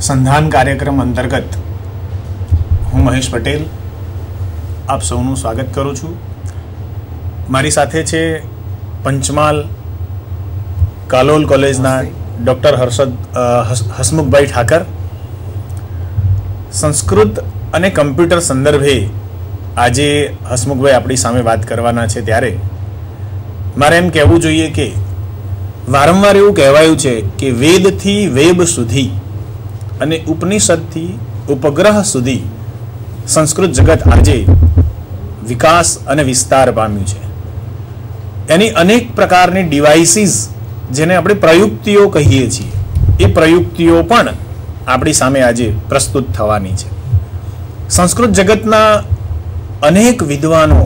સંધાન કાર્યક્રમ અંતર્ગત હું મહેશ પટેલ આપ સૌનું સ્વાગત કરું છું. મારી સાથે છે પંચમહાલ કાલોલ કોલેજના ડૉક્ટર હસમુખભાઈ ઠાકર. સંસ્કૃત અને કમ્પ્યુટર સંદર્ભે આજે હસમુખભાઈ આપણી સામે વાત કરવાના છે, ત્યારે મારે એમ કહેવું જોઈએ કે વારંવાર એવું કહેવાયું છે કે વેદથી વેબ સુધી અને ઉપનિષદથી ઉપગ્રહ સુધી સંસ્કૃત જગત આજે વિકાસ અને વિસ્તાર પામ્યું છે. એની અનેક પ્રકારની ડિવાઇસીસ, જેને આપણે પ્રયુક્તિઓ કહીએ છીએ, એ પ્રયુક્તિઓ પણ આપણી સામે આજે પ્રસ્તુત થવાની છે. સંસ્કૃત જગતના અનેક વિદ્વાનો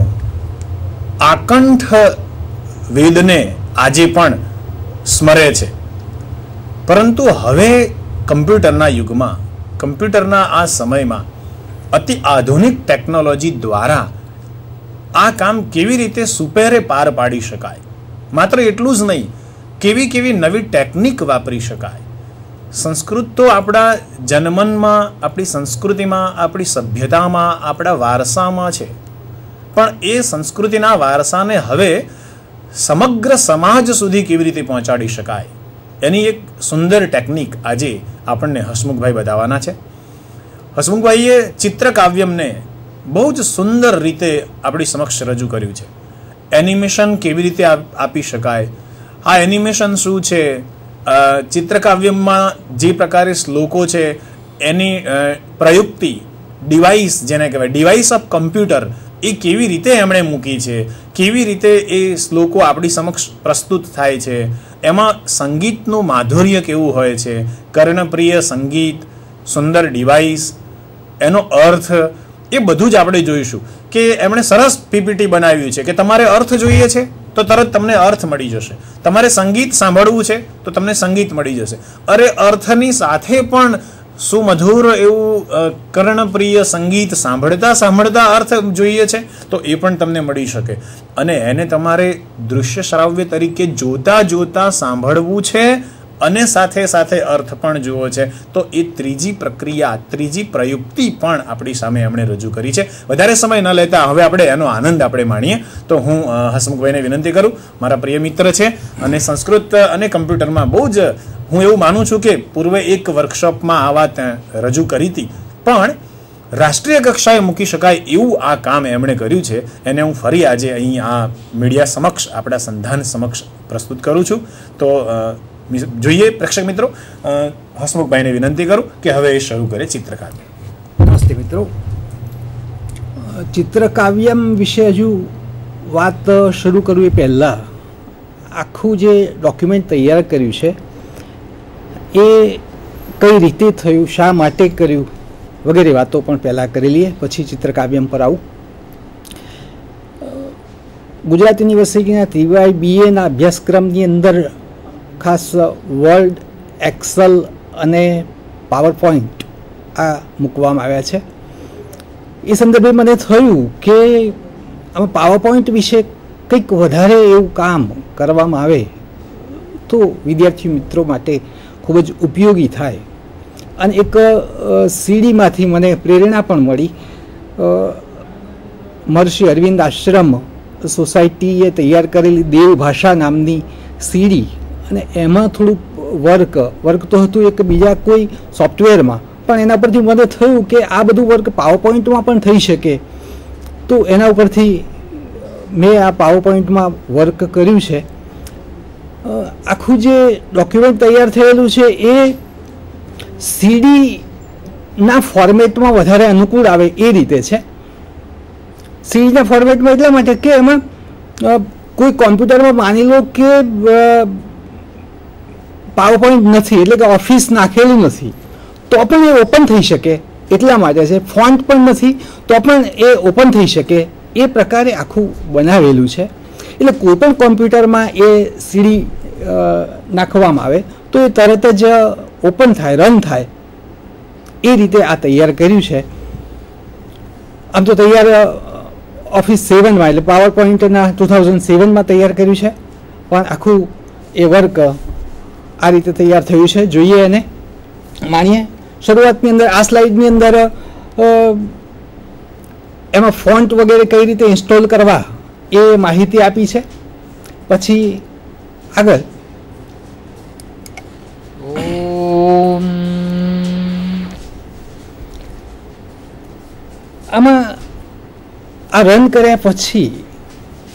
આકંઠ વેદને આજે પણ સ્મરે છે, પરંતુ હવે કમ્પ્યુટરના યુગમાં, કમ્પ્યુટરના આ સમયમાં અતિ આધુનિક ટેકનોલોજી દ્વારા આ કામ કેવી રીતે સુપેરે પાર પાડી શકાય, માત્ર એટલું જ નહીં, કેવી કેવી નવી ટેકનિક વાપરી શકાય. સંસ્કૃત તો આપણા જનમનમાં, આપણી સંસ્કૃતિમાં, આપણી સભ્યતામાં, આપણા વારસામાં છે, પણ એ સંસ્કૃતિના વારસાને હવે સમગ્ર સમાજ સુધી કેવી રીતે પહોંચાડી શકાય, એની એક સુંદર ટેકનિક આજે આપણને હસમુખભાઈ બતાવવાના છે. હસમુખભાઈએ ચિત્રકાવ્યમને બહુ જ સુંદર રીતે આપણી સમક્ષ રજૂ કર્યું છે. એનિમેશન કેવી રીતે આપી શકાય, આ એનિમેશન શું છે, ચિત્રકાવ્યમાં જે પ્રકારે શ્લોકો છે એની પ્રયુક્તિ, ડિવાઇસ જેને કહેવાય, ડિવાઇસ ઓફ કમ્પ્યુટર, એ કેવી રીતે એમણે મૂકી છે, કેવી રીતે એ શ્લોકો આપણી સમક્ષ પ્રસ્તુત થાય છે, એમાં સંગીતનું માધુર્ય કેવું હોય છે, કર્ણપ્રિય સંગીત, સુંદર ડિવાઇસ, એનો અર્થ, એ બધું જ આપણે જોઈશું. કે એમણે સરસ પીપીટી બનાવ્યું છે કે તમારે અર્થ જોઈએ છે તો તરત તમને અર્થ મળી જશે, તમારે સંગીત સાંભળવું છે તો તમને સંગીત મળી જશે, અરે અર્થની સાથે પણ સુમધુર એવું કર્ણપ્રિય સંગીત સાંભળતા સાંભળતા અર્થ જોઈએ છે તો એ પણ તમને મળી શકે. અને એને તમારે દૃશ્ય શ્રાવ્ય તરીકે જોતા જોતા સાંભળવું છે અને સાથે સાથે અર્થ પણ જોવો છે, તો એ ત્રીજી પ્રક્રિયા, ત્રીજી પ્રયુક્તિ પણ આપણી સામે એમણે રજૂ કરી છે. વધારે સમય ન લેતા હવે આપણે એનો આનંદ આપણે માણીએ. તો હું હસમુખભાઈને વિનંતી કરું, મારા પ્રિય મિત્ર છે અને સંસ્કૃત અને કમ્પ્યુટરમાં બહુ જ, હું એવું માનું છું કે પૂર્વે એક વર્કશોપમાં આ વાત રજૂ કરી હતી, પણ રાષ્ટ્રીય કક્ષાએ મૂકી શકાય એવું આ કામ એમણે કર્યું છે. એને હું ફરી આજે અહીં આ મીડિયા સમક્ષ, આપણા સંધાન સમક્ષ પ્રસ્તુત કરું છું. તો જોઈએ પ્રેક્ષક મિત્રો, હસમુખભાઈને વિનંતી કરું કે હવે એ શરૂ કરે ચિત્રકાવ્ય. નમસ્તે મિત્રો. ચિત્રકાવ્યમ વિશે હજુ વાત શરૂ કરવી પહેલાં આખું જે ડોક્યુમેન્ટ તૈયાર કર્યું છે એ કઈ રીતે થયું, શા માટે કર્યું, વગેરે વાતો પણ પહેલાં કરી લઈએ, પછી ચિત્રકાવ્યમ પર આવું. ગુજરાત યુનિવર્સિટીના TY BAના અભ્યાસક્રમની અંદર ખાસ વર્ડ, એક્સેલ અને પાવર પોઈન્ટ આ મૂકવામાં આવ્યા છે. એ સંદર્ભે મને થયું કે આમાં પાવર પોઈન્ટ વિશે કંઈક વધારે એવું કામ કરવામાં આવે તો વિદ્યાર્થી મિત્રો માટે ખૂબ જ ઉપયોગી થાય. અને એક સીડીમાંથી મને પ્રેરણા પણ મળી. મહર્ષિ અરવિંદ આશ્રમ સોસાયટીએ તૈયાર કરેલી દેવભાષા નામની સીડી, અને એમાં થોડુંક વર્ક તો હતું એક બીજા કોઈ સોફ્ટવેરમાં, પણ એના પરથી મને થયું કે આ બધું વર્ક પાવર પોઈન્ટમાં પણ થઈ શકે, તો એના ઉપરથી મેં આ પાવર પોઈન્ટમાં વર્ક કર્યું છે. આખું જે ડોક્યુમેન્ટ તૈયાર થયેલું છે એ સીડીના ફોર્મેટમાં વધારે અનુકૂળ આવે એ રીતે છે. સીડીના ફોર્મેટમાં એટલા માટે કે એમાં કોઈ કોમ્પ્યુટરમાં માની લો કે પાવર પોઈન્ટ નથી, એટલે કે ઓફિસ નાખેલું નથી, તો પણ એ ઓપન થઈ શકે એટલા માટે છે. ફોન્ટ પણ નથી તો પણ એ ઓપન થઈ શકે એ પ્રકારે આખું બનાવેલું છે. એટલે કોઈ પણ કોમ્પ્યુટરમાં એ સીડી નાખવામાં આવે તો એ તરત જ ઓપન થાય, રન થાય, એ રીતે આ તૈયાર કર્યું છે. આમ તો તૈયાર ઓફિસ 7માં, એટલે પાવર પોઈન્ટના 2007માં તૈયાર કર્યું છે, પણ આખું એ વર્ક આ રીતે તૈયાર થયું છે. જોઈએ એને માણીએ શરૂઆતની અંદર આ સ્લાઇડની અંદર એમાં ફોન્ટ વગેરે કઈ રીતે ઇન્સ્ટોલ કરવા એ માહિતી આપી છે. પછી આગળ આમાં આ રન કર્યા પછી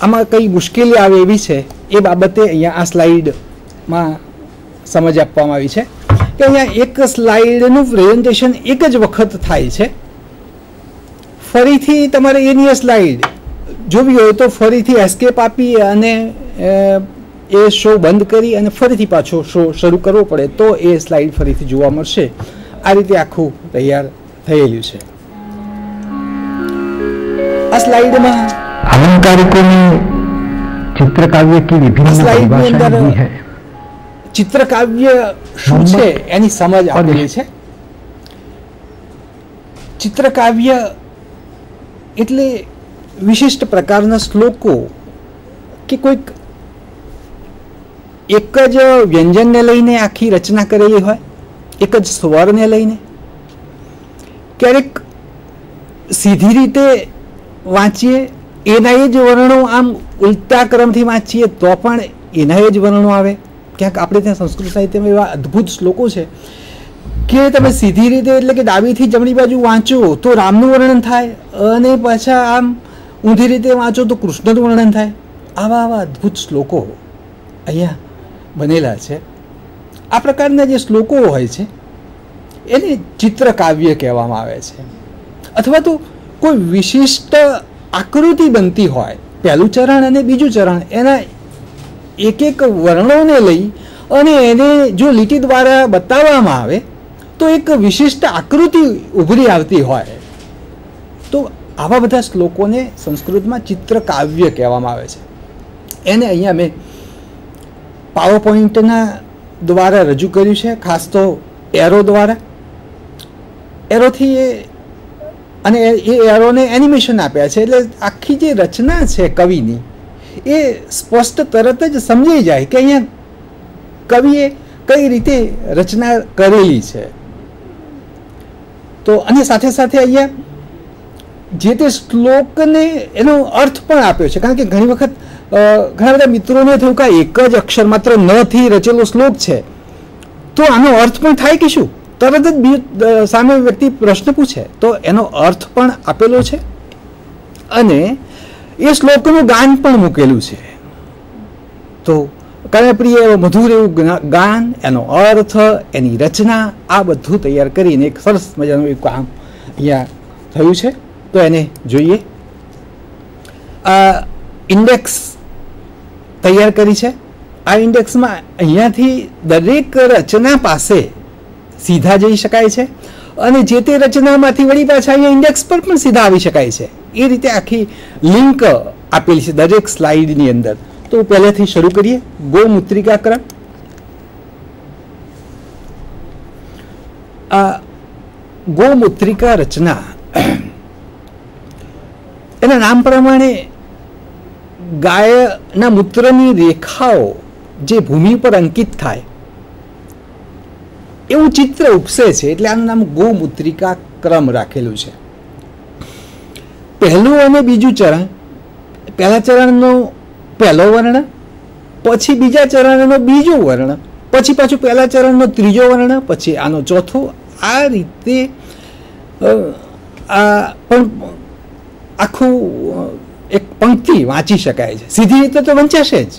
આમાં કઈ મુશ્કેલી આવે એવી છે એ બાબતે અહીંયા આ સ્લાઇડમાં સમજ આપવામાં આવી છે કે અહીંયા એક સ્લાઇડનું પ્રેઝન્ટેશન એક જ વખત થાય છે. ફરીથી તમારે એની સ્લાઇડ જોવી હોય તો ફરીથી એસ્કેપ આપી અને એ શો બંધ કરી અને ફરીથી પાછો શો શરૂ કરવો પડે તો એ સ્લાઇડ ફરીથી જોવા મળશે. આ રીતે આખું તૈયાર થયેલું છે. આ સ્લાઇડમાં अलंकारिकों ने चित्रकाव्य की विभिन्न परिभाषाएं दी है. ચિત્રકાવ્ય શું છે એની સમજ આપેલી છે. ચિત્રકાવ્ય એટલે વિશિષ્ટ પ્રકારના શ્લોકો કે કોઈક એક જ વ્યંજનને લઈને આખી રચના કરેલી હોય, એક જ સ્વરને લઈને. ક્યારેક સીધી રીતે વાંચીએ એના એ જ વર્ણો આમ ઉલટા ક્રમથી વાંચીએ તો પણ એના એ જ વર્ણો આવે. ક્યાંક આપણે ત્યાં સંસ્કૃત સાહિત્યમાં એવા અદ્ભુત શ્લોકો છે કે તમે સીધી રીતે એટલે કે ડાબીથી જમણી બાજુ વાંચો તો રામનું વર્ણન થાય અને પાછા આમ ઊંધી રીતે વાંચો તો કૃષ્ણનું વર્ણન થાય. આવા આવા અદ્ભુત શ્લોકો અહીંયા બનેલા છે. આ પ્રકારના જે શ્લોકો હોય છે એને ચિત્રકાવ્ય કહેવામાં આવે છે. અથવા તો કોઈ વિશિષ્ટ આકૃતિ બનતી હોય, પહેલું ચરણ અને બીજું ચરણ, એના એક એક વર્ણોને લઈ અને એને જો લીટી દ્વારા બતાવવામાં આવે તો એક વિશિષ્ટ આકૃતિ ઉભરી આવતી હોય તો આવા બધા શ્લોકોને સંસ્કૃતમાં ચિત્રકાવ્ય કહેવામાં આવે છે. એને અહીંયા મેં પાવર પોઈન્ટના દ્વારા રજૂ કર્યું છે, ખાસ તો એરો દ્વારા. એરોથી અને એ એરોને એનિમેશન આપ્યા છે એટલે આખી જે રચના છે કવિની એ સ્પષ્ટ તરત જ સમજાઈ જાય કે અહીંયા કવિએ કઈ રીતે રચના કરેલી છે. તો અને સાથે સાથે અહીંયા જે તે શ્લોકને એનો અર્થ પણ આપ્યો છે. કારણ કે ઘણી વખત ઘણા બધા મિત્રોને થયું કે એક જ અક્ષર માત્ર ન થી રચેલો શ્લોક છે તો આનો અર્થ પણ થાય કે શું? તરત જ સામે વ્યક્તિ પ્રશ્ન પૂછે તો એનો અર્થ પણ આપેલો છે અને એ શ્લોકનું ગાન પણ મૂકેલું છે. તો કર્ણપ્રિય મધુર એવું ગાન, એનો અર્થ, એની રચના, આ બધું તૈયાર કરીને એક સરસ મજાનું એક કામ અહીંયા થયું છે. તો એને જોઈએ. આ ઇન્ડેક્સ તૈયાર કરી છે. આ ઇન્ડેક્સમાં અહીંયાથી દરેક રચના પાસે સીધા જઈ શકાય છે અને જે તે રચનામાંથી વળી પાછા અહીંયા ઇન્ડેક્સ પર પણ સીધા આવી શકાય છે. એ રીતે આખી લિંક આપેલી છે દરેક સ્લાઇડની અંદર. તો પહેલેથી શરૂ કરીએ. ગૌમૂત્રિકા ક્રમ. આ ગૌમૂત્રિકા રચના એના નામ પ્રમાણે ગાયના મૂત્રની રેખાઓ જે ભૂમિ પર અંકિત થાય એવું ચિત્ર ઉપસે છે એટલે આનું નામ ગૌમૂત્રિકા ક્રમ રાખેલું છે. પહેલું અને બીજું ચરણ, પહેલા ચરણનો પહેલો વર્ણ, પછી બીજા ચરણનો બીજો વર્ણ, પછી પાછું પહેલા ચરણનો ત્રીજો વર્ણ, પછી આનો ચોથો. આ રીતે આ પણ આખું એક પંક્તિ વાંચી શકાય છે. સીધી રીતે તો વંચાશે જ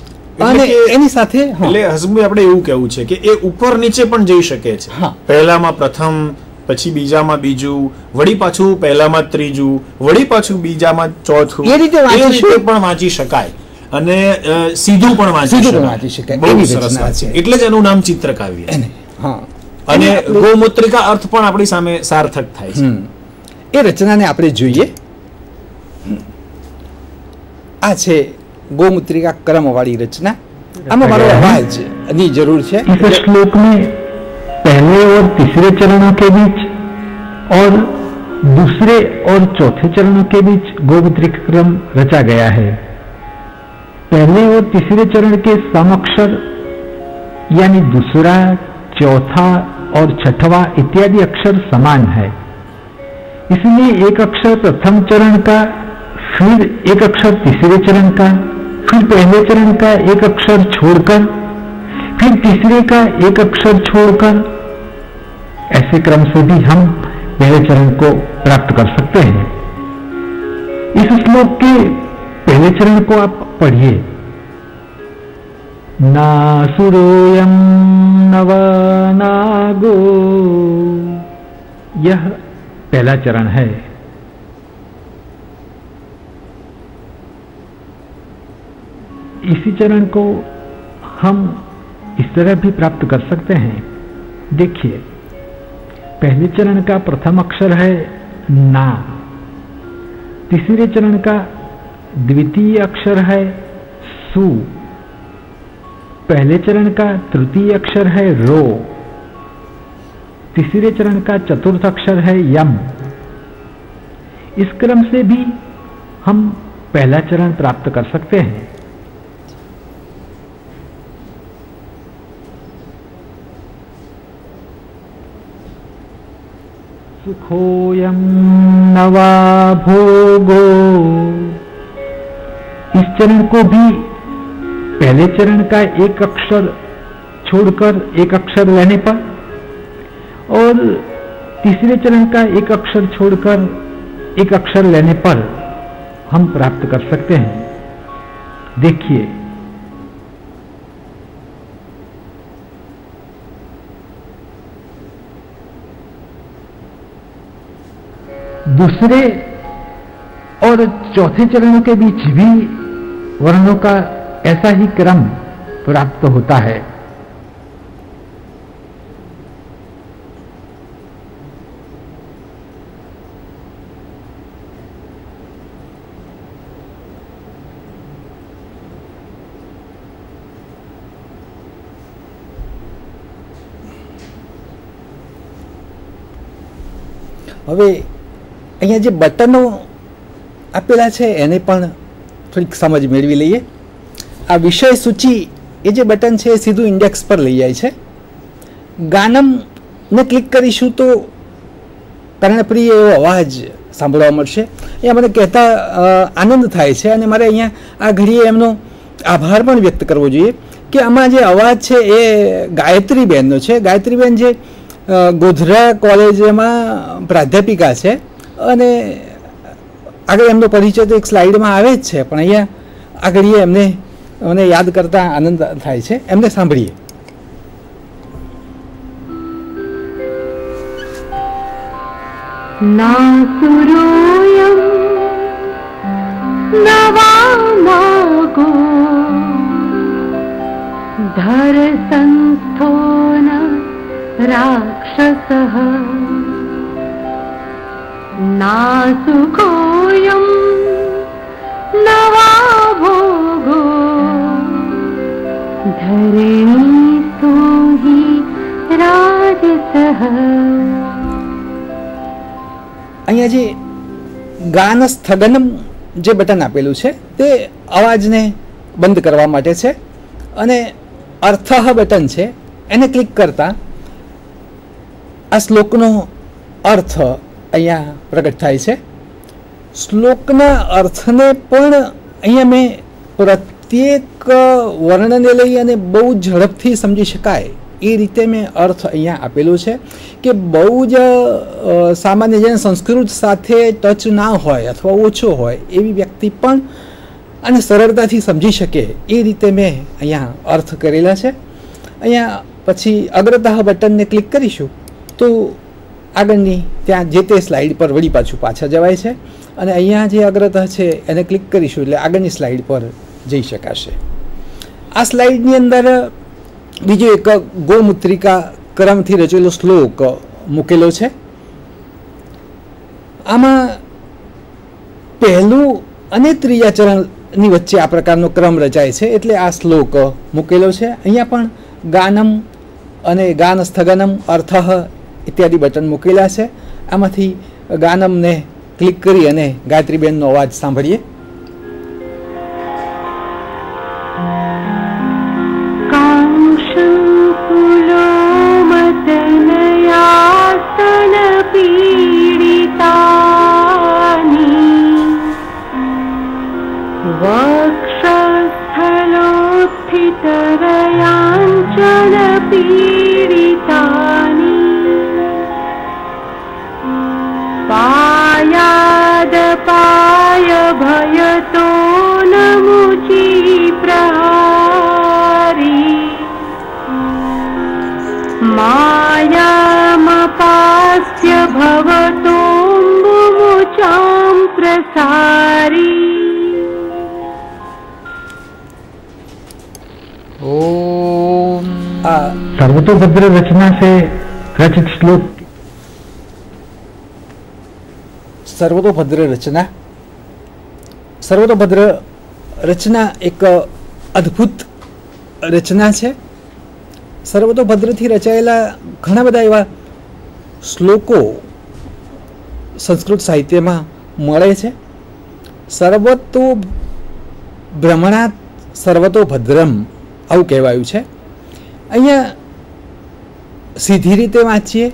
અને એની સાથે એટલે હસમુભાઈ આપણે એવું કહેવું છે કે એ ઉપર નીચે પણ જઈ શકે છે. પહેલામાં પ્રથમ, પછી બીજામાં બીજું, વળી પાછું પહેલામાં ત્રીજું, વળી પાછું બીજામાં ચોથું. એ રીતે પણ વાંચી શકાય અને સીધું પણ વાંચી શકાય. બહુ સરસ વાત છે. એટલે જ એનું નામ ચિત્રકાવ્ય છે. અને ગૌમૂત્રિકા અર્થ પણ આપણી સામે સાર્થક થાય છે. એ રચનાને આપણે જોઈએ. આ છે ગૌમૂत्रिका क्रम वाली रचना. आમાં મારો अवाज ની જરૂર છે. इस श्लोक में पहले और तीसरे चरणों के बीच और दूसरे और चौथे चरणों के बीच गौमूत्रिका क्रम रचा गया है. पहले और तीसरे चरण के समाक्षर यानी दूसरा, चौथा, और छठवां इत्यादि अक्षर समान है। इसलिए एक अक्षर प्रथम चरण का, फिर एक अक्षर तीसरे चरण का, फिर पहले चरण का एक अक्षर छोड़कर, फिर तीसरे का एक अक्षर छोड़कर, ऐसे क्रम से भी हम पहले चरण को प्राप्त कर सकते हैं। इस श्लोक के पहले चरण को आप पढ़िए। नासुरोयम नव नागो, यह पहला चरण है। इसी चरण को हम इस तरह भी प्राप्त कर सकते हैं। देखिए, पहले चरण का प्रथम अक्षर है ना, तीसरे चरण का द्वितीय अक्षर है सु, पहले चरण का तृतीय अक्षर है रो, तीसरे चरण का चतुर्थ अक्षर है यम। इस क्रम से भी हम पहला चरण प्राप्त कर सकते हैं। सुखोयम नवा भोगो, इस चरण को भी पहले चरण का एक अक्षर छोड़कर एक अक्षर लेने पर और तीसरे चरण का एक अक्षर छोड़कर एक अक्षर लेने पर हम प्राप्त कर सकते हैं। देखिए, दूसरे और चौथे चरणों के बीच भी वर्णों का ऐसा ही क्रम प्राप्त होता है। હવે અહીંયા જે બટનો આપેલા છે એને પણ થોડીક સમજ મેળવી લઈએ। આ વિષય સૂચિ એ જે બટન છે એ સીધું ઇન્ડેક્સ પર લઈ જાય છે। ગાનમને ક્લિક કરીશું તો કર્ણપ્રિય એવો અવાજ સાંભળવા મળશે। અહીંયા મને કહેતા આનંદ થાય છે અને મારે અહીંયા આ ઘડીએ એમનો આભાર પણ વ્યક્ત કરવો જોઈએ કે આમાં જે અવાજ છે એ ગાયત્રીબેનનો છે। ગાયત્રીબેન જે ગોધરા કોલેજમાં પ્રાધ્યાપિકા છે અને આગળ એમનો પરિચય તો એક સ્લાઇડમાં આવે જ છે, પણ અહીંયા આગળ એમને મને યાદ કરતા આનંદ થાય છે। એમને સાંભળીએ। નાસુરોયમ નવાનાગો ધર સંસ્થોન રાક્ષસઃ नासुकोऽयं नवा भोगो धरणीस्थो हि राजसः। અહીંયા જે ગાન સ્થગનમ જે બટન આપેલું છે તે અવાજને બંધ કરવા માટે છે અને અર્થ બટન છે એને ક્લિક કરતા આ શ્લોકનો અર્થ અહીંયા પ્રગટ થાય છે। શ્લોકના અર્થને પણ અહીંયા મેં પ્રત્યેક વર્ણને લઈ અને બહુ ઝડપથી સમજી શકાય એ રીતે મેં અર્થ અહીંયા આપેલો છે કે બહુ જ સામાન્ય જેને સંસ્કૃત સાથે ટચ ના હોય અથવા ઓછો હોય એવી વ્યક્તિ પણ આને સરળતાથી સમજી શકે એ રીતે મેં અહીંયા અર્થ કરેલા છે। અહીંયા પછી અગ્રતા બટનને ક્લિક કરીશું તો આગળની ત્યાં જે તે સ્લાઇડ પર વળી પાછા જવાય છે અને અહીંયા જે અગ્રતા છે એને ક્લિક કરીશું એટલે આગળની સ્લાઇડ પર જઈ શકાશે। આ સ્લાઇડની અંદર બીજો એક ગોમૂત્રિકા ક્રમથી રચેલો શ્લોક મૂકેલો છે। આમાં પહેલું અને ત્રીજા ચરણની વચ્ચે આ પ્રકારનો ક્રમ રચાય છે એટલે આ શ્લોક મૂકેલો છે। અહીંયા પણ ગાનમ અને ગાન સ્થગનમ અર્થ ઇત્યાદિ બટન મૂકેલા છે। આમાંથી ગાનમને ક્લિક કરી અને ગાયત્રીબેનનો અવાજ સાંભળીએ। કાંક્ષં પુલોમતનય पाय भयतो न मुचि प्रहारी मायामपास्य भवतोऽम्बुमुचां प्रसारी। ओम। सर्वतोभद्र रचना से रचित श्लोक। सर्वतोभद्र रचना, सर्वतोभद्र रचना एक अद्भुत रचना છે। સર્વતોભદ્રથી રચાયેલા ઘણા બધા એવા શ્લોકો સંસ્કૃત સાહિત્યમાં મળે છે। સર્વતો ભ્રમણાત સર્વતો ભદ્રમ આવું કહેવાયું છે। અહીંયા સીધી રીતે વાંચીએ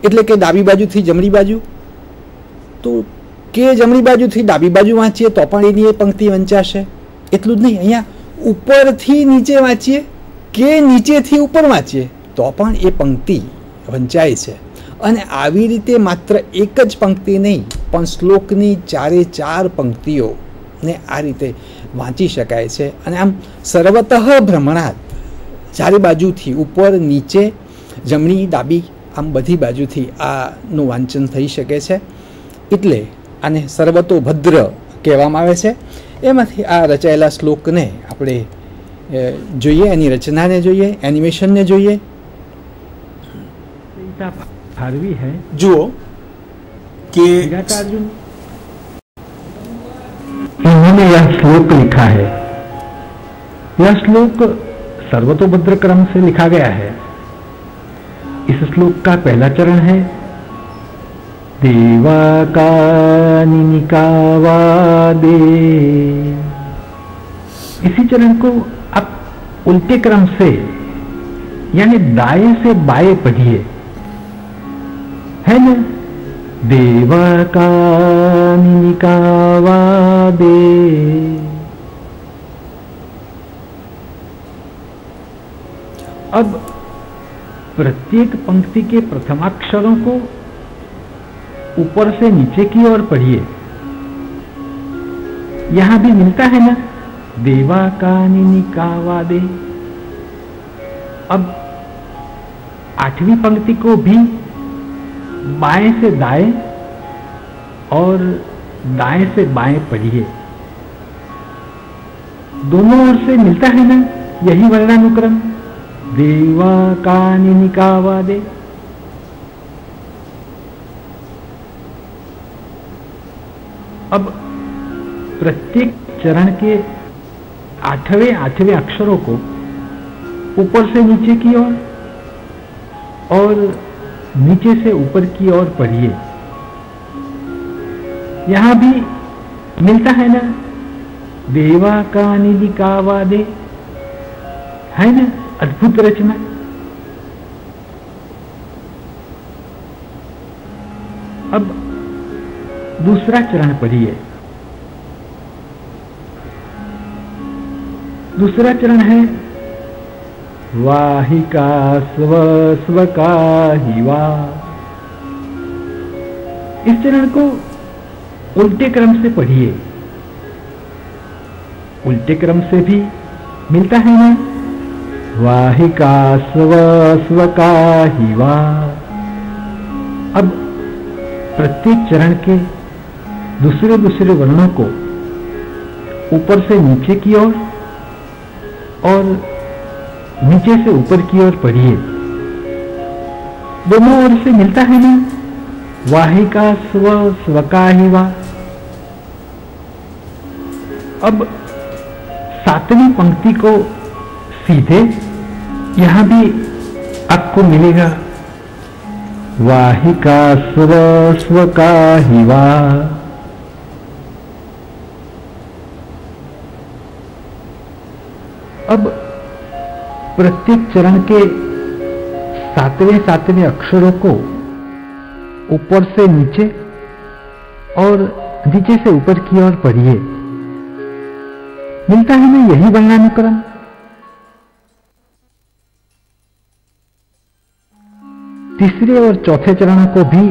એટલે કે ડાબી બાજુથી જમણી બાજુ, તો કે જમણી બાજુથી ડાબી બાજુ વાંચીએ તો પણ એની એ પંક્તિ વંચાશે। એટલું જ નહીં, અહીંયા ઉપરથી નીચે વાંચીએ કે નીચેથી ઉપર વાંચીએ તો પણ એ પંક્તિ વંચાય છે। અને આવી રીતે માત્ર એક જ પંક્તિ નહીં પણ શ્લોકની ચારે ચાર પંક્તિઓને આ રીતે વાંચી શકાય છે। અને આમ સર્વતઃ ભ્રમણાત ચારે બાજુથી ઉપર નીચે જમણી ડાબી આમ બધી બાજુથી આનું વાંચન થઈ શકે છે, એટલે આને સર્વતોભદ્ર કહેવામાં આવે છે। એમાંથી આ રચાયેલા શ્લોકને આપણે જોઈએ, એની રચનાને જોઈએ, એનિમેશનને જોઈએ। भारवी है જુઓ કે अर्जुन, इन्होंने यह श्लोक लिखा है। यह श्लोक सर्वतोभद्र क्रम से लिखा गया है। इस श्लोक का पहला चरण है देवाकानिकावादे। इसी चरण को आप उल्टे क्रम से यानी दाएं से बाएं पढ़िए, है ना। देवाकानिकावादे। अब प्रत्येक पंक्ति के प्रथमाक्षरों को ऊपर से नीचे की ओर पढ़िए। यहां भी मिलता है ना, देवाकानिकावादे। अब आठवीं पंक्ति को भी बाएं से दाएं और दाएं से बाएं पढ़िए। दोनों ओर से मिलता है ना यही वर्णानुक्रम, देवाकानिकावादे। अब प्रत्येक चरण के आठवें अक्षरों को ऊपर से नीचे की ओर और नीचे से ऊपर की ओर पढ़िए। यहां भी मिलता है ना, देवाकानिकावादे, है ना। अद्भुत रचना। अब दूसरा चरण पढ़िए। दूसरा चरण है वाहिका स्व स्वका हिवा। इस चरण को उल्टे क्रम से पढ़िए। उल्टे क्रम से भी मिलता है ना, वाहिका स्व स्वका हिवा। अब प्रत्येक चरण के दूसरे दूसरे वर्णों को ऊपर से नीचे की ओर और नीचे से ऊपर की ओर पढ़िए। दोनों ओर से मिलता है ना, वाहिका स्व स्वका हिवा। अब सातवीं पंक्ति को सीधे यहां भी आपको मिलेगा, वाहिका स्व स्वका हिवा। अब प्रत्येक चरण के सातवें अक्षरों को ऊपर से नीचे और नीचे से ऊपर की ओर पढ़िए। मिलता है ना यही वर्णानुक्रम। तीसरे और चौथे चरणों को भी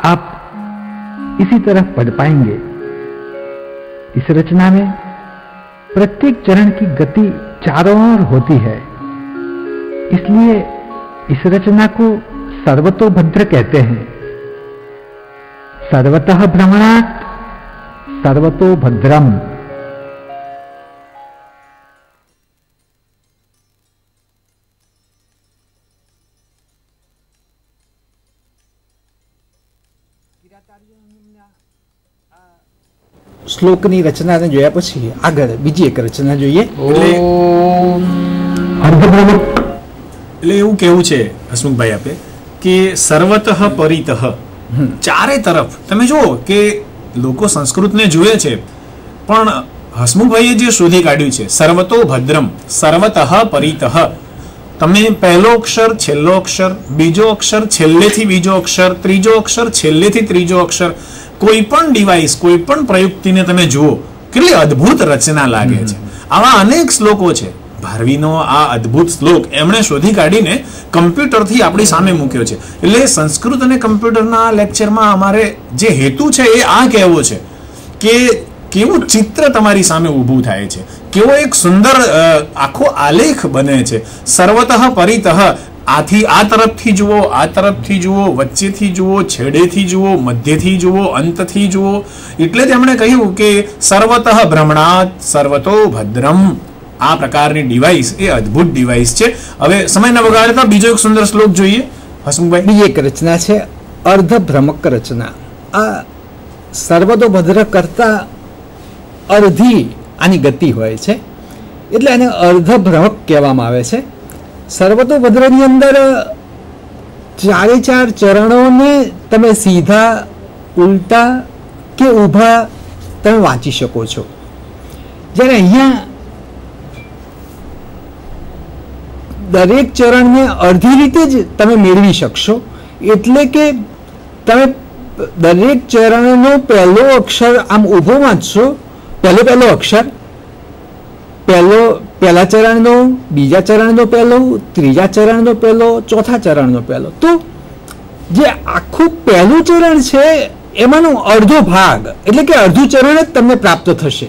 आप इसी तरह पढ़ पाएंगे। इस रचना में प्रत्येक चरण की गति चारों ओर होती है, इसलिए इस रचना को सर्वतोभद्र कहते हैं। सर्वतः भ्रमणात् सर्वतोभद्रम। શ્લોકની રચનાને જોયા પછી આગળ બીજી એક રચના જોઈએ. અર્ધભ્રમક એટલે એવું કેવું છે હસમુખભાઈ આપે કે સર્વતઃ પરિતઃ, ચારે તરફ તમે જુઓ કે લોકો સંસ્કૃતને જુએ છે, પણ હસમુખભાઈએ જે શોધી કાઢ્યું છે સર્વતો ભદ્રમ, સર્વતઃ પરિતઃ, તમે પહેલો અક્ષર છેલ્લો અક્ષર, બીજો અક્ષર છેલ્લેથી બીજો અક્ષર, ત્રીજો અક્ષર છેલ્લેથી ત્રીજો અક્ષર, કોઈ પણ ડિવાઇસ, કોઈ પણ પ્રયુક્તિને તમે જુઓ, કેટલી અદ્ભુત રચના લાગે છે. આવા અનેક શ્લોકો છે. ભારવીનો આ અદ્ભુત શ્લોક એમણે શોધી કાઢીને કમ્પ્યુટરથી આપણી સામે મૂક્યો છે. એટલે સંસ્કૃત અને કમ્પ્યુટરના લેક્ચરમાં અમારે જે હેતુ છે એ આ કહેવો છે કે કેવું ચિત્ર તમારી સામે ઊભું થાય છે, કેવો એક સુંદર આખો આલેખ બને છે. સર્વતઃ પરિતઃ, આથી આ તરફથી જુઓ, આ તરફથી જુઓ, વચ્ચેથી જુઓ, છેડેથી જુઓ, મધ્યથી જુઓ, અંતથી જુઓ. એટલે જ એમણે કહ્યું કે સર્વતઃ ભ્રમણાत् સર્વતો ભદ્રમ. આ પ્રકારની ડિવાઇસ એ અદ્ભુત ડિવાઇસ છે. હવે સમયના બગાડતા બીજો એક સુંદર શ્લોક જોઈએ હસમુખભાઈ. બીજી એક રચના છે અર્ધભ્રમક રચના. આ સર્વતોભદ્ર કરતા અડધી આની ગતિ હોય છે, એટલે આને અર્ધભ્રમક કહેવામાં આવે છે. સર્વતોભદ્રની અંદર ચારે ચાર ચરણોને તમે સીધા, ઉલટા કે ઊભા તમે વાંચી શકો છો. જ્યારે અહીંયા દરેક ચરણને અડધી રીતે જ તમે મેળવી શકશો. એટલે કે તમે દરેક ચરણનો પહેલો અક્ષર આમ ઊભો વાંચશો, પહેલો અક્ષર, પહેલા ચરણનો, બીજા ચરણનો પહેલો, ત્રીજા ચરણનો પહેલો, ચોથા ચરણનો પહેલો, તો જે આખું પહેલું ચરણ છે એમાંનો અડધો ભાગ એટલે કે અડધું ચરણ જ તમને પ્રાપ્ત થશે.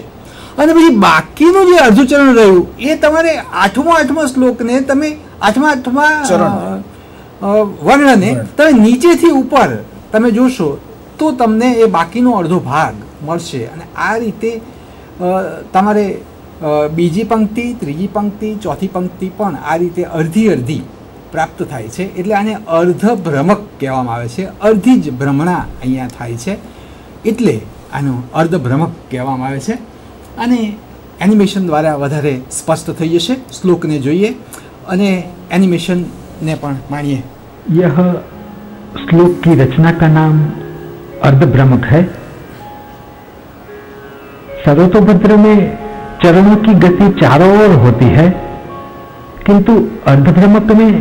અને પછી બાકીનું જે અડધું ચરણ રહ્યું એ તમારે આઠમા શ્લોકને તમે આઠમા વર્ણને તમે નીચેથી ઉપર તમે જોશો તો તમને એ બાકીનો અડધો ભાગ મળશે. અને આ રીતે તમારે બીજી પંક્તિ, ત્રીજી પંક્તિ, ચોથી પંક્તિ પણ આ રીતે અડધી અડધી પ્રાપ્ત થાય છે. એટલે આને અર્ધભ્રમક કહેવામાં આવે છે. અડધી જ ભ્રમણા અહીંયા થાય છે એટલે આનો અર્ધભ્રમક કહેવામાં આવે છે. અને એનિમેશન દ્વારા વધારે સ્પષ્ટ થઈ જશે. શ્લોકને જોઈએ અને एनिमेशन ने पण मानिए. यह श्लोक की रचना का नाम अर्धभ्रमक है. सर्वतोभद्र में चरणों की गति चारों ओर होती है, किंतु अर्धभ्रमक में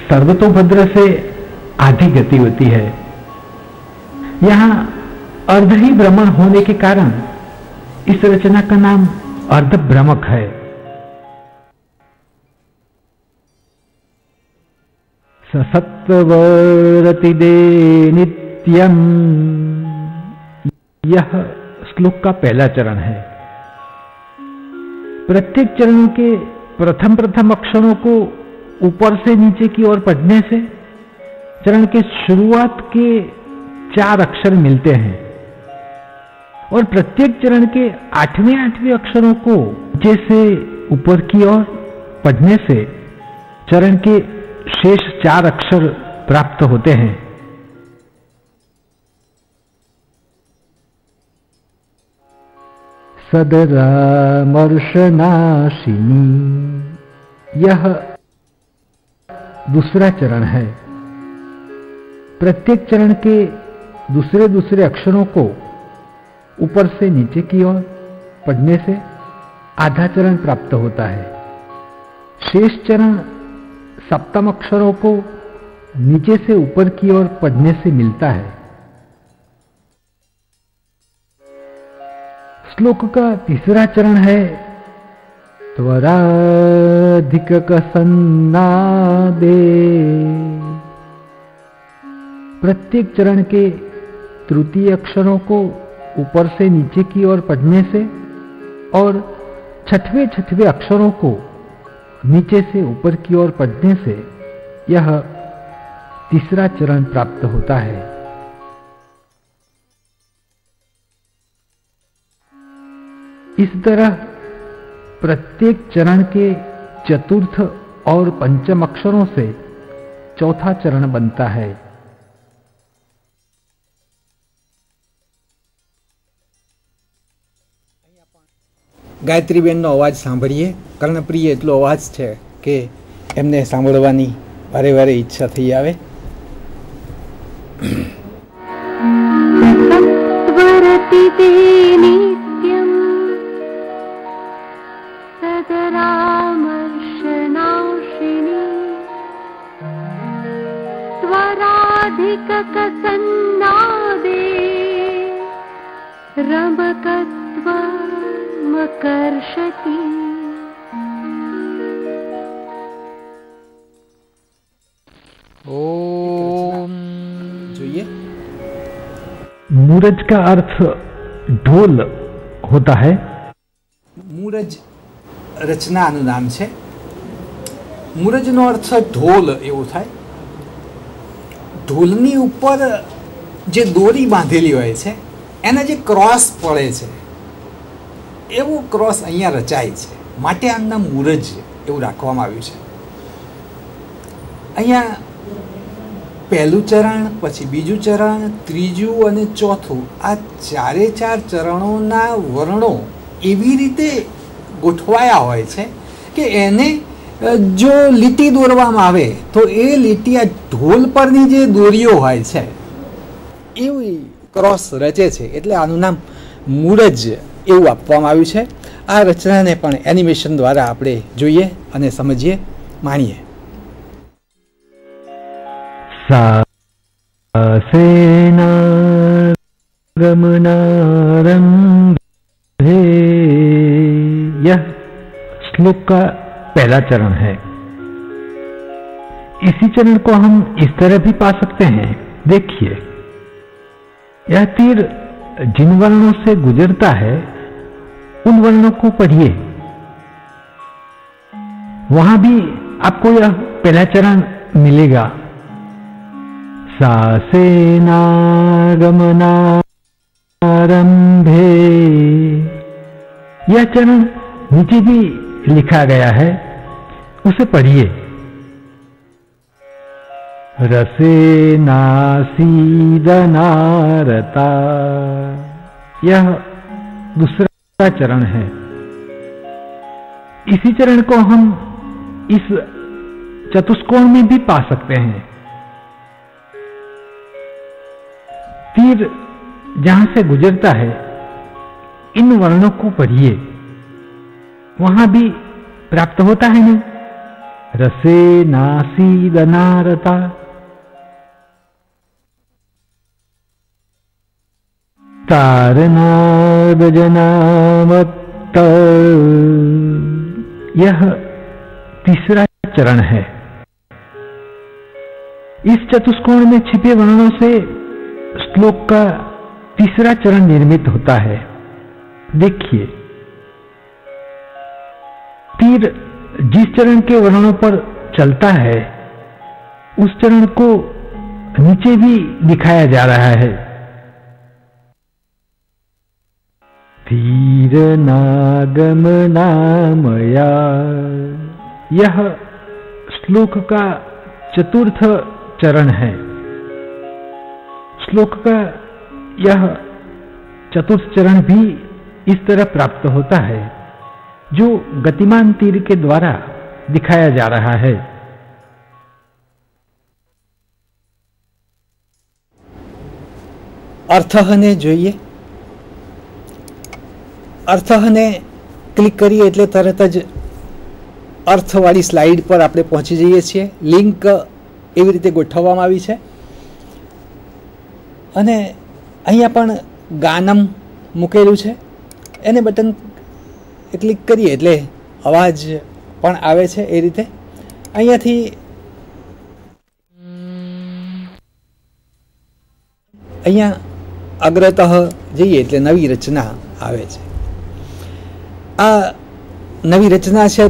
सर्वतोभद्र से आधी गति होती है. यहाँ अर्ध ही भ्रमण होने के कारण इस रचना का नाम अर्धभ्रमक है. सत्वरतिदे नित्यम, यह श्लोक का पहला चरण है. प्रत्येक चरण के प्रथम अक्षरों को ऊपर से नीचे की ओर पढ़ने से चरण के शुरुआत के 4 अक्षर मिलते हैं और प्रत्येक चरण के 8वें अक्षरों को नीचे से ऊपर की ओर पढ़ने से चरण के शेष 4 अक्षर प्राप्त होते हैं. सदरामर्शनाशिनी, यह दूसरा चरण है. प्रत्येक चरण के दूसरे अक्षरों को ऊपर से नीचे की ओर पढ़ने से आधा चरण प्राप्त होता है. शेष चरण सप्तम अक्षरों को नीचे से ऊपर की ओर पढ़ने से मिलता है. श्लोक का तीसरा चरण है त्वराधिकसन्नादे. प्रत्येक चरण के तृतीय अक्षरों को ऊपर से नीचे की ओर पढ़ने से और छठवें अक्षरों को नीचे से ऊपर की ओर पढ़ने से यह तीसरा चरण प्राप्त होता है। इस तरह प्रत्येक चरण के चतुर्थ और पंचम अक्षरों से चौथा चरण बनता है। ગાયત્રીબેનનો અવાજ સાંભળીએ. કર્ણપ્રિય એટલો અવાજ છે કે એમને સાંભળવાની વારે વારે ઈચ્છા થઈ આવે. सत्वरति ते नित्यं सदरामर्शनाशिनी स्वराधिककसन्नादे रमकत्वमकर्षति. ઓમ જોઈએ. मूरज का अर्थ ढोल होता है। મૂરજ રચનાનું નામ છે. મૂરજનો અર્થ ઢોલ એવો થાય. ઢોલની ઉપર જે દોરી બાંધેલી હોય છે એના જે ક્રોસ પડે છે એવો ક્રોસ અહીંયા રચાય છે, માટે આનું નામ મૂરજ એવું રાખવામાં આવ્યું છે. અહીંયા પહેલું ચરણ, પછી બીજું ચરણ, ત્રીજું અને ચોથું, આ ચારે ચાર ચરણોના વર્ણો એવી રીતે ગોઠવાયા હોય છે કે એને જો લીટી દોરવામાં આવે તો એ લીટી આ ઢોલ પરની જે દોરીઓ હોય છે એવી ક્રોસ રચે છે, એટલે આનું નામ મૂરજ એવું આપવામાં આવ્યું છે. આ રચનાને પણ એનિમેશન દ્વારા આપણે જોઈએ અને સમજીએ, માણીએ. सासेनागमनारंभे, यह श्लोक का पहला चरण है। इसी चरण को हम इस तरह भी पा सकते हैं। देखिए, यह तीर जिन वर्णों से गुजरता है उन वर्णों को पढ़िए। वहां भी आपको यह पहला चरण मिलेगा। सासेनागमनारंभे, यह चरण नीचे भी लिखा गया है, उसे पढ़िए। रसेनासीदनारता, यह दूसरा चरण है। इसी चरण को हम इस चतुष्कोण में भी पा सकते हैं। तीर जहां से गुजरता है इन वर्णों को पढ़िए, वहां भी प्राप्त होता है नहीं। रसेनासीदनारता, तारनादजनामत्त, यह तीसरा चरण है। इस चतुष्कोण में छिपे वर्णों से श्लोक का तीसरा चरण निर्मित होता है। देखिए, तीर जिस चरण के वर्णों पर चलता है उस चरण को नीचे भी दिखाया जा रहा है। तीर नागमनामया, यह श्लोक का चतुर्थ चरण है। श्लोक का यह चतुर्थ चरण भी इस तरह प्राप्त होता है, जो गतिमान तीर के द्वारा दिखाया जा रहा है। અર્થને જોઈએ. અર્થને ક્લિક કરીએ એટલે તરત જ અર્થવાળી સ્લાઇડ પર આપણે પહોંચી જઈએ છીએ. લિંક એવી રીતે ગોઠવવામાં આવી છે અને અહીંયા પણ ગાનમ મૂકેલું છે. એને બટન ક્લિક કરીએ એટલે અવાજ પણ આવે છે. એ રીતે અહીંયાથી અહીંયા અગ્રતઃ જઈએ એટલે નવી રચના આવે છે. આ નવી રચના છે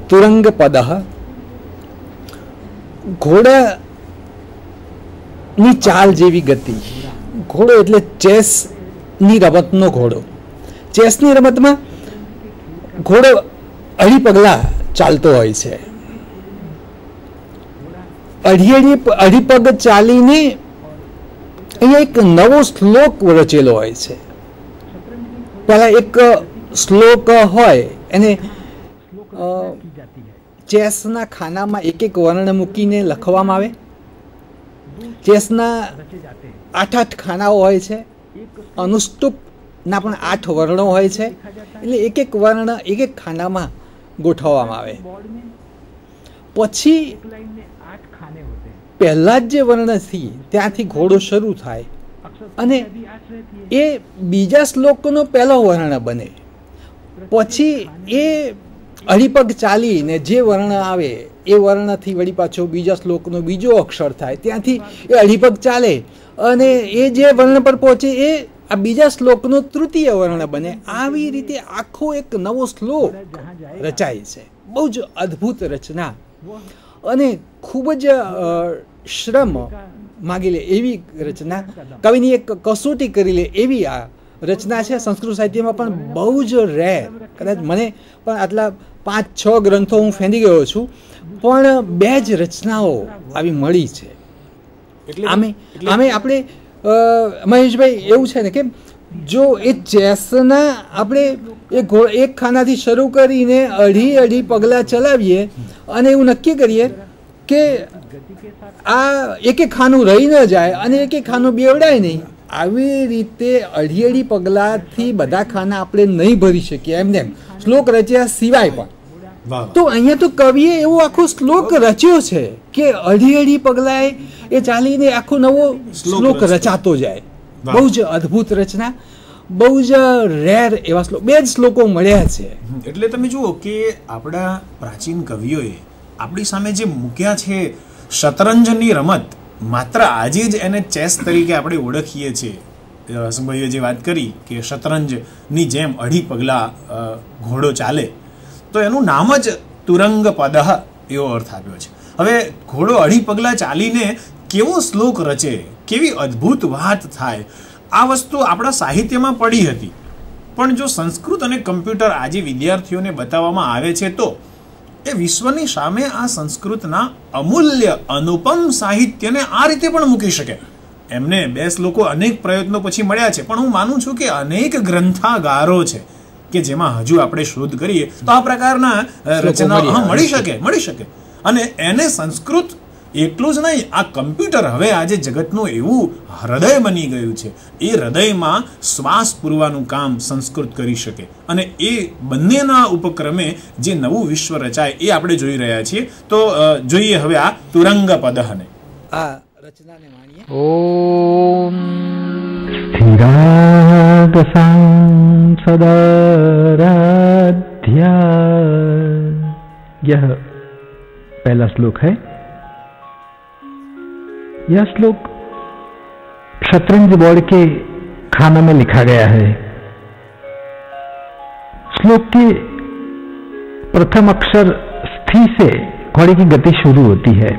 તુરંગ પદ. ઘોડાની ચાલ જેવી ગતિ. ઘોડો એટલે ચેસની રમતનો ઘોડો. ચેસની રમતમાં ઘોડો અઢી પગલા ચાલતો હોય છે. અઢી પગ ચાલીને અહીંયા એક નવો શ્લોક રચેલો હોય છે. પહેલા એક શ્લોક હોય એને ચેસના ખાનામાં એક એક વર્ણ મૂકીને લખવામાં આવે. ચેસના 8 ખાનાઓ હોય છે. અનુષ્ટુપના પણ 8 વર્ણો હોય છે. એટલે એક એક વર્ણ એક એક ખાનામાં ગોઠવવામાં આવે. પછી પહેલા જ જે વર્ણથી ત્યાંથી ઘોડો શરૂ થાય અને એ બીજા શ્લોકનો પહેલો વર્ણ બને. પછી એ અઢી પગ ચાલીને જે વર્ણ આવે એ વર્ણથી વળી પાછો બીજા શ્લોકનો બીજો અક્ષર થાય. ત્યાંથી એ અઢી પગ ચાલે અને એ જે વર્ણ પર પહોંચે એ આ બીજા શ્લોકનો તૃતીય વર્ણ બને. આવી રીતે આખો એક નવો શ્લોક રચાય છે. બહુ જ અદ્ભુત રચના અને ખૂબ જ શ્રમ માગી લે એવી રચના, કવિની એક કસોટી કરી લે એવી આ રચના છે. સંસ્કૃત સાહિત્યમાં પણ બહુ જ રેર, કદાચ મને પણ આટલા 5-6 ગ્રંથો હું ફેંદી ગયો છું, પણ 2 જ રચનાઓ આવી મળી છે. આમે આપણે મહેશભાઈ એવું છે ને કે જો એ ચેસના આપણે એક ખાનાથી શરૂ કરીને અઢી પગલાં ચલાવીએ અને એવું નક્કી કરીએ કે આ એક ખાનું રહી ન જાય અને એક ખાનું બેવડાય નહીં, આવી રીતે અઢી પગલાંથી બધા ખાના આપણે નહીં ભરી શકીએ એમને શ્લોક રચ્યા સિવાય પણ. તો અહીંયા તો કવિએ એવો આખો શ્લોક રચ્યો છે કે અઢી પગલાએ એ ચાલીને આખો નવો શ્લોક રચાતો જાય. બહુ જ અદ્ભુત રચના, બહુ જ રેર એવા શ્લોક, 2 જ શ્લોકો મળ્યા છે. એટલે તમે જુઓ કે આપણા પ્રાચીન કવિઓએ આપણી સામે જે મૂક્યા છે શતરંજની રમત, માત્ર આજે જ એને ચેસ તરીકે આપણે ઓળખીએ છીએ. હસમભાઈએ જે વાત કરી કે શતરંજની જેમ અઢી પગલા ઘોડો ચાલે, તો એનું નામ જ તુરંગ પદ એવો અર્થ આપ્યો છે. હવે ઘોડો અઢી પગલા ચાલીને કેવો શ્લોક રચે, કેવી અદ્ભુત વાત થાય, આ વસ્તુ આપણા સાહિત્યમાં પડી હતી. પણ જો સંસ્કૃત અને કમ્પ્યુટર આજે વિદ્યાર્થીઓને બતાવવામાં આવે છે તો એ વિશ્વની સામે આ સંસ્કૃતના અમૂલ્ય અનુપમ સાહિત્યને આ રીતે પણ મૂકી શકે. એમને 2 શ્લોકો અનેક પ્રયત્નો પછી મળ્યા છે, પણ હું માનું છું કે અનેક ગ્રંથાગારો છે કે જેમાં હજુ આપણે શોધ કરીએ તો આ પ્રકારના રચનાઓ મળી શકે. અને એને સંસ્કૃત એટલું જ નહીં, આ કમ્પ્યુટર હવે આજે જગતનું એવું હૃદય બની ગયું છે, એ હૃદયમાં શ્વાસ પૂરવાનું કામ સંસ્કૃત કરી શકે. અને એ બંનેના ઉપક્રમે જે નવું વિશ્વ રચાય એ આપણે જોઈ રહ્યા છીએ. તો જોઈએ હવે આ તુરંગ પદહને. આ રચનાને માણીએ. ઓમ સ્થિરાગસં સદારાધ્યા, यह पहला श्लोक है. यह श्लोक शतरंज बोर्ड के खाना में लिखा गया है. श्लोक के प्रथम अक्षर स्थि से घोड़े की गति शुरू होती है.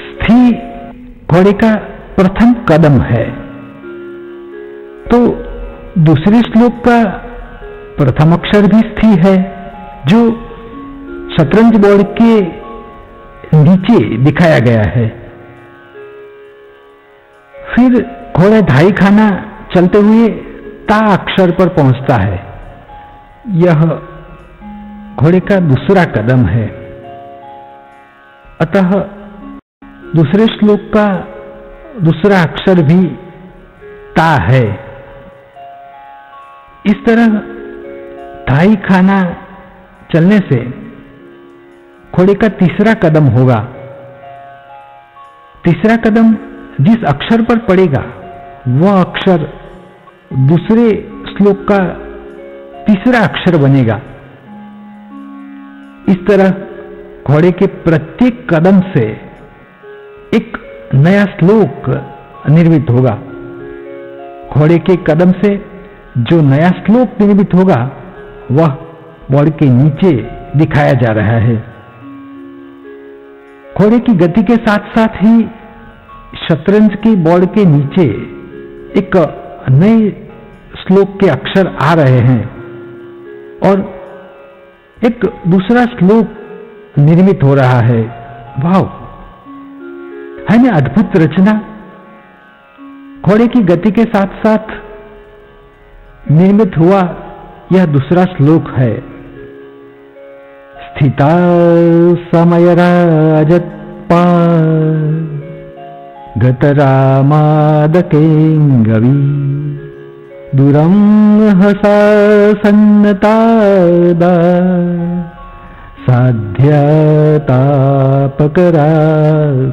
स्थि घोड़े का प्रथम कदम है. तो दूसरे श्लोक का प्रथम अक्षर भी स्थि है, जो शतरंज बोर्ड के नीचे दिखाया गया है. फिर घोड़ा ढाई खाना चलते हुए ता अक्षर पर पहुंचता है. यह घोड़े का दूसरा कदम है. अतः दूसरे श्लोक का दूसरा अक्षर भी ता है. इस तरह ढाई खाना चलने से घोड़े का तीसरा कदम होगा. तीसरा कदम जिस अक्षर पर पड़ेगा वह अक्षर दूसरे श्लोक का तीसरा अक्षर बनेगा. इस तरह घोड़े के प्रत्येक कदम से एक नया श्लोक निर्मित होगा. घोड़े के कदम से जो नया श्लोक निर्मित होगा वह बोर्ड के नीचे दिखाया जा रहा है। घोड़े की गति के साथ साथ ही शतरंज के बोर्ड के नीचे एक नए श्लोक के अक्षर आ रहे हैं और एक दूसरा श्लोक निर्मित हो रहा है। वाह, है ना अद्भुत रचना। घोड़े की गति के साथ साथ निर्मित हुआ यह दूसरा श्लोक है। स्थिता समय राजत्पा गतरामादकेंगवी दूरम हसा सन्नतादा साध्यतापकरा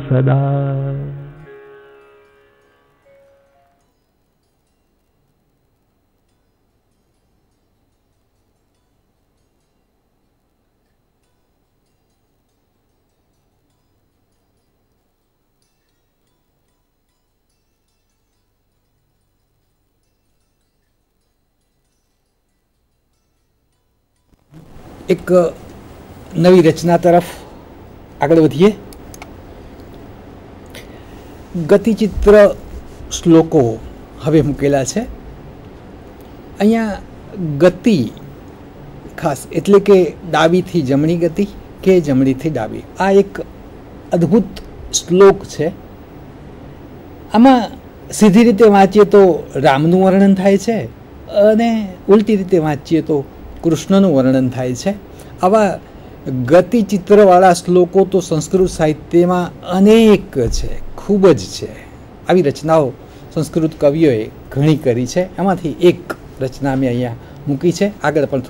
सदा। એક નવી રચના તરફ આગળ વધીએ। ગતિચિત્ર શ્લોકો હવે મૂકેલા છે। અહીંયા ગતિ ખાસ એટલે કે ડાબીથી જમણી ગતિ કે જમણીથી ડાબી, આ એક અદ્ભુત શ્લોક છે। આમાં સીધી રીતે વાંચીએ તો રામનું વર્ણન થાય છે અને ઉલટી રીતે વાંચીએ તો કૃષ્ણનું વર્ણન થાય છે। આવા ગતિચિત્રવાળા શ્લોકો તો સંસ્કૃત સાહિત્યમાં અનેક છે, ખૂબ જ છે। આવી રચનાઓ સંસ્કૃત કવિઓએ ઘણી કરી છે। એમાંથી એક રચના મેં અહીંયા મૂકી છે। આગળ પણ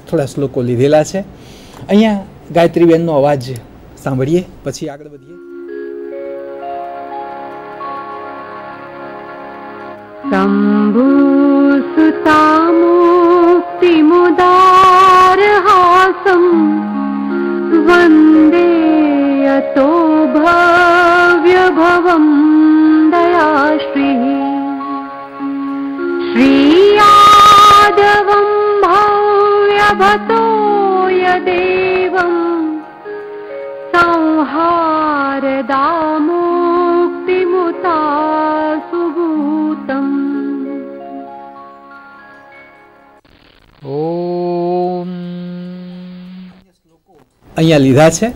થોડા શ્લોકો લીધેલા છે। અહીંયા ગાયત્રીબેનનો અવાજ સાંભળીએ પછી આગળ વધીએ। शम्भुसुतामुक्तिमुदारहासं वन्दे यतो भव्यभवं दयाश्रीः श्रीयादवं भव्यभतो यदेवं संहारदामुक्तिमुता सुभूतम्। અહીંયા લીધા છે।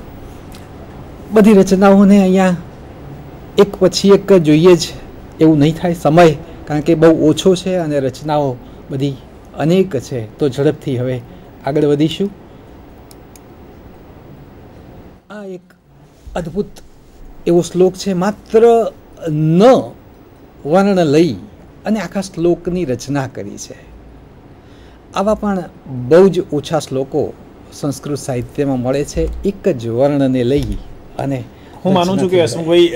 બધી રચનાઓને અહીંયા એક પછી એક જોઈએ જ એવું નહીં થાય, સમય કારણ કે બહુ ઓછો છે અને રચનાઓ બધી અનેક છે, તો ઝડપથી હવે આગળ વધીશું। આ એક અદ્ભુત એવો શ્લોક છે। માત્ર ન વર્ણ લઈ અને આખા શ્લોકની રચના કરી છે। આવા પણ બહુ જ ઓછા શ્લોકો સંસ્કૃત સાહિત્યમાં મળે છે, એક જ વર્ણને લઈ અને હું માનું છું કે હસમુખભાઈ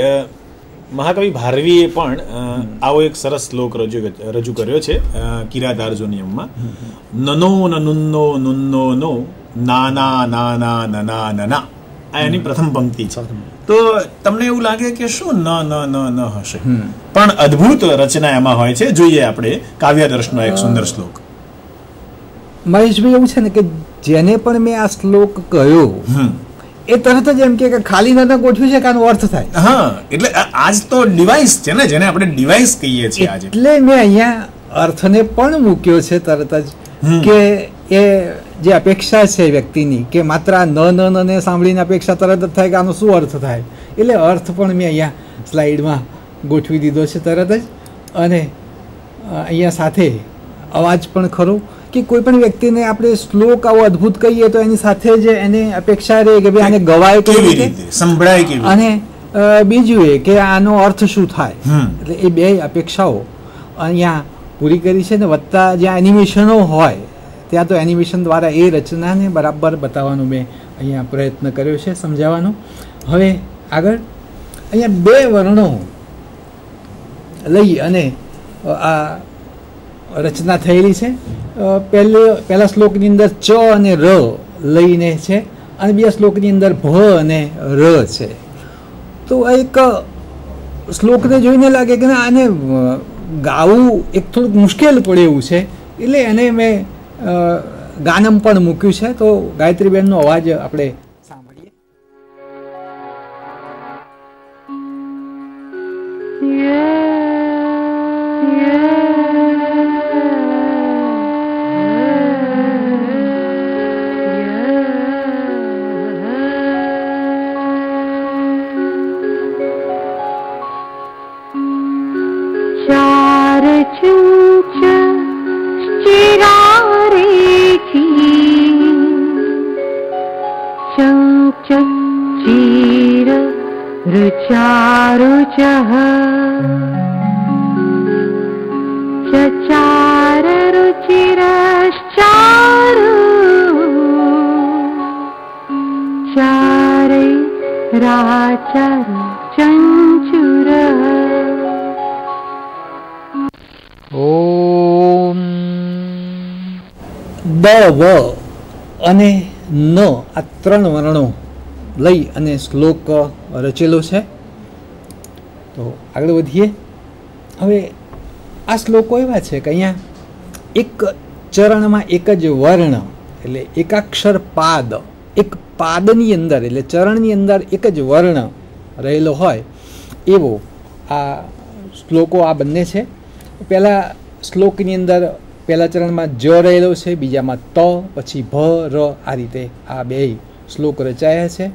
મહાકવિ ભારવીએ પણ આવો એક સરસ શ્લોક રજૂ કર્યો છે કિરાતાર્જુનિયમમાં। નનો નનુન્નો નુન્નો નો નાના નાના નના નના, આ એની પ્રથમ પંક્તિ છે। તો તમને એવું લાગે કે શું ન ન ન ન હશે, પણ અદ્ભુત રચના એમાં હોય છે। જોઈએ આપણે કાવ્યાદર્શનો એક સુંદર શ્લોક। મહેશભાઈ એવું છે ને કે જેને પણ મેં આ શ્લોક કહ્યો એ તરત જ એમ કે ખાલી ન ગોઠવ્યું છે કે આનો અર્થ થાય। હા, એટલે આજ તો ડિવાઇસ છે ને, જેને આપણે ડિવાઇસ કહીએ છીએ આજે, એટલે મેં અહીંયા અર્થને પણ મૂક્યો છે તરત જ કે એ જે અપેક્ષા છે વ્યક્તિની કે માત્ર આ ન ને સાંભળીને અપેક્ષા તરત જ થાય કે આનો શું અર્થ થાય, એટલે અર્થ પણ મેં અહીંયા સ્લાઇડમાં ગોઠવી દીધો છે તરત જ। અને અહીંયા સાથે અવાજ પણ ખરો કે કોઈ પણ વ્યક્તિને આપણે શ્લોક આવો અદ્ભુત કહીએ તો એની સાથે જ એને અપેક્ષા રહે કે ભાઈ આને ગવાય કેવી રીતે, સંભળાય કેવી, અને બીજું એ કે આનો અર્થ શું થાય। એટલે એ બે અપેક્ષાઓ અહીંયા પૂરી કરી છે ને વત્તા જ્યાં એનિમેશનો હોય ત્યાં તો એનિમેશન દ્વારા એ રચનાને બરાબર બતાવવાનો મેં અહીંયા પ્રયત્ન કર્યો છે, સમજાવવાનો। હવે આગળ અહીંયા બે વર્ણો લઈ અને આ રચના થયેલી છે। પહેલા શ્લોકની અંદર ચ અને ર લઈને છે અને બીજા શ્લોકની અંદર ભ અને ર છે। તો આ એક શ્લોકને જોઈને લાગે કે આને ગાવું એક થોડુંક મુશ્કેલ પડે એવું છે, એટલે એને મેં ગાનમ પણ મૂક્યું છે. તો ગાયત્રીબેનનો અવાજ આપણે સાંભળીએ. चार चूच चिरारेखी चंच चीर रुचारुचः चचार रुचिरश्चारु चारे राचर चंचुर. ઓમ. દ વ અને ન આ 3 વર્ણો લઈ અને શ્લોક રચેલો છે. તો આગળ વધીએ. હવે આ શ્લોકો એવા છે કે અહીંયા એક ચરણમાં એક જ વર્ણ એટલે એકાક્ષર પાદ, એક પાદની અંદર એટલે ચરણની અંદર એક જ વર્ણ રહેલો હોય એવો આ શ્લોકો આ બંને છે. પહેલા શ્લોકની અંદર પહેલા ચરણમાં જ રહેલો છે, બીજામાં ત, પછી ભ, ર, આ રીતે આ બે શ્લોક રચાયા છે.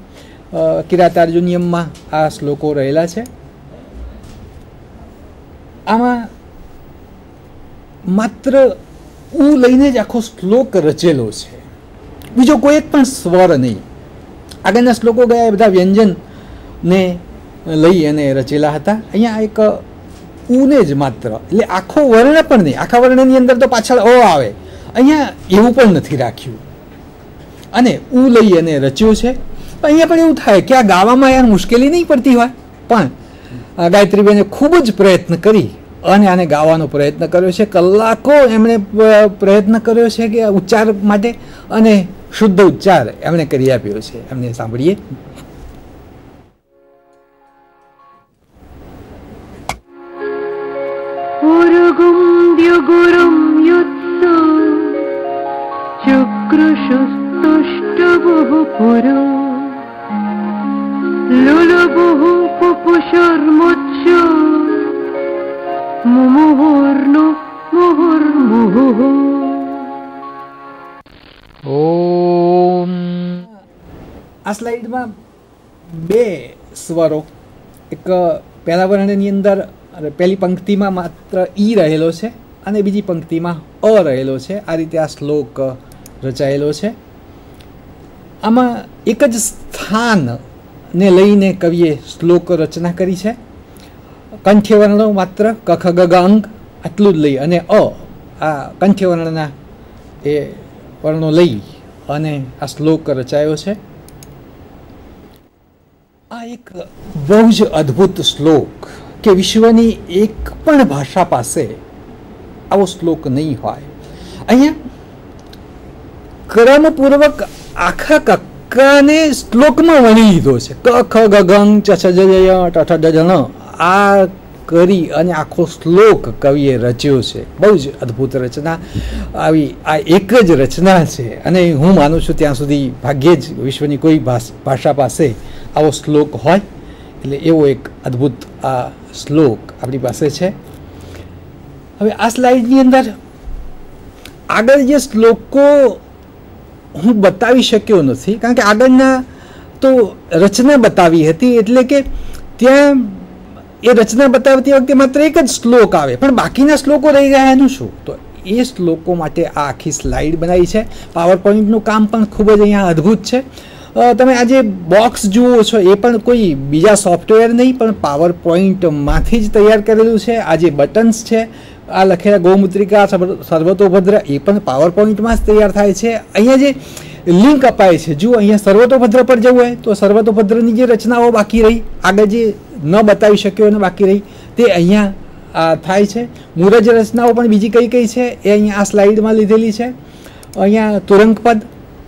કિરાતાર્જુનિયમમાં આ શ્લોકો રહેલા છે. આમાં માત્ર ઉ લઈને જ આખો શ્લોક રચેલો છે, બીજો કોઈ એક પણ સ્વર નહીં. આગળના શ્લોકો ગયા એ બધા વ્યંજનને લઈ અને રચેલા હતા. અહીંયા એક ઉને જ માત્ર એટલે આખો વર્ણ પણ નહીં, આખા વર્ણની અંદર તો પાછળ અ આવે, અહીંયા એવું પણ નથી રાખ્યું અને ઉ લઈ અને રચ્યું છે. પણ અહીંયા પણ એવું થાય કે આ ગાવામાં યાર મુશ્કેલી નહીં પડતી હોય, પણ ગાયત્રીબેને ખૂબ જ પ્રયત્ન કરી અને આને ગાવાનો પ્રયત્ન કર્યો છે. કલાકો એમણે પ્રયત્ન કર્યો છે કે ઉચ્ચાર માટે, અને શુદ્ધ ઉચ્ચાર એમણે કરી આપ્યો છે. એમને સાંભળીએ. उरुगुं द्युगुरुं युत्सु चुक्रुषुस्तुष्टुभुः पुरु लुलुबुः पुपुषुर्मुच्चु मुमुहुर्नु मुहुर्मुहुः. ઓમ. આ સ્લાઇડમાં બે સ્વરો, એક પહેલા વર્ણની અંદર પહેલી પંક્તિમાં માત્ર ઈ રહેલો છે અને બીજી પંક્તિમાં અ રહેલો છે. આ રીતે આ શ્લોક રચાયેલો છે. આમાં એક જ સ્થાનને લઈને કવિએ શ્લોક રચના કરી છે. કંઠ્ય વર્ણો માત્ર ક ખ ગ ગ અંગ આટલું જ લઈ અને આ કંઠ્ય વર્ણના એ વર્ણો લઈ અને આ શ્લોક રચાયો છે. આ એક બહુ જ અદ્ભુત શ્લોક કે વિશ્વની એક પણ ભાષા પાસે આવો શ્લોક નહીં હોય. અહીંયા ક્રમપૂર્વક આખા કક્કાને શ્લોકમાં વણી લીધો છે. ક ખ ગ ગ ચ છ જ ય ટ ઠ ડ જ ણ આ કરી અને આખો શ્લોક કવિએ રચ્યો છે. બહુ જ અદ્ભુત રચના. આવી આ એક જ રચના છે અને હું માનું છું ત્યાં સુધી ભાગ્યે જ વિશ્વની કોઈ ભાષા પાસે આવો શ્લોક હોય. એટલે એવો એક અદ્ભુત આ શ્લોક આપણી પાસે છે. હવે આ સ્લાઇડની અંદર આગળ જે શ્લોકો હું બતાવી શક્યો નથી, કારણ કે આગળના તો રચના બતાવી હતી, એટલે કે ત્યાં એ રચના બતાવતી વખતે માત્ર એક જ શ્લોક આવે, પણ બાકીના શ્લોકો રહી ગયા એનું શું? તો એ શ્લોકો માટે આ આખી સ્લાઇડ બનાવી છે. પાવર પોઈન્ટનું કામ પણ ખૂબ જ અહીંયા અદ્ભુત છે. તમે આ જે બોક્સ જુઓ છો એ પણ કોઈ બીજા સોફ્ટવેર નહીં, પણ પાવર પોઈન્ટમાંથી જ તૈયાર કરેલું છે. આ જે બટન્સ છે, આ લખેલા ગૌમૂત્રિકા, સર્વતોભદ્ર, એ પણ પાવર પોઈન્ટમાં જ તૈયાર થાય છે. અહીંયા જે લિંક અપાય છે, જુઓ અહીંયા સર્વતોભદ્ર પર જવું હોય તો સર્વતોભદ્રની જે રચનાઓ બાકી રહી, આગળ જે ન બતાવી શક્યો અને બાકી રહી, તે અહીંયા થાય છે. મૂરજ રચનાઓ પણ બીજી કઈ કઈ છે એ અહીંયા આ સ્લાઇડમાં લીધેલી છે. અહીંયા તુરંગપદ,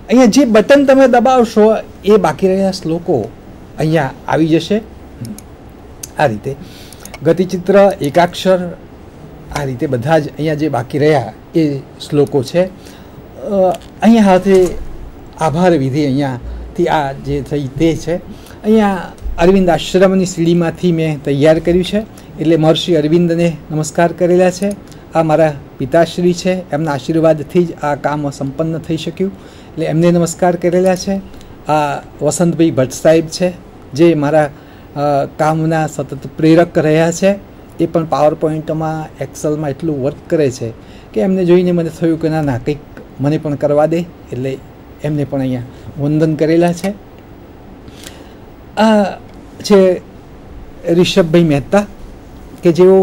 અહીંયા જે બટન તમે દબાવશો એ બાકી રહેલા શ્લોકો અહીંયા આવી જશે. આ રીતે ગતિચિત્ર, એકાક્ષર, આ રીતે બધા જ અહીંયા જે બાકી રહ્યા એ શ્લોકો છે. અહીંયા હાથે આભાર વિધિ અહીંયાથી આ જે થઈ તે છે. અહીંયા અરવિંદ આશ્રમની સીડીમાંથી મેં તૈયાર કર્યું છે, એટલે મહર્ષિ અરવિંદને નમસ્કાર કરેલા છે. આ મારા પિતાશ્રી છે, એમના આશીર્વાદથી જ આ કામ સંપન્ન થઈ શક્યું, એટલે એમને નમસ્કાર કરેલા છે. આ વસંતભાઈ ભટ્ટ સાહેબ છે, જે મારા કામના સતત પ્રેરક રહ્યા છે. એ પણ પાવર પોઈન્ટમાં એક્સેલમાં એટલું વર્ક કરે છે કે એમને જોઈને મને થયું કે ના કંઈક મને પણ કરવા દે, એટલે એમને પણ અહીંયા વંદન કરેલા છે. આ છે રિષભભાઈ મહેતા કે જેઓ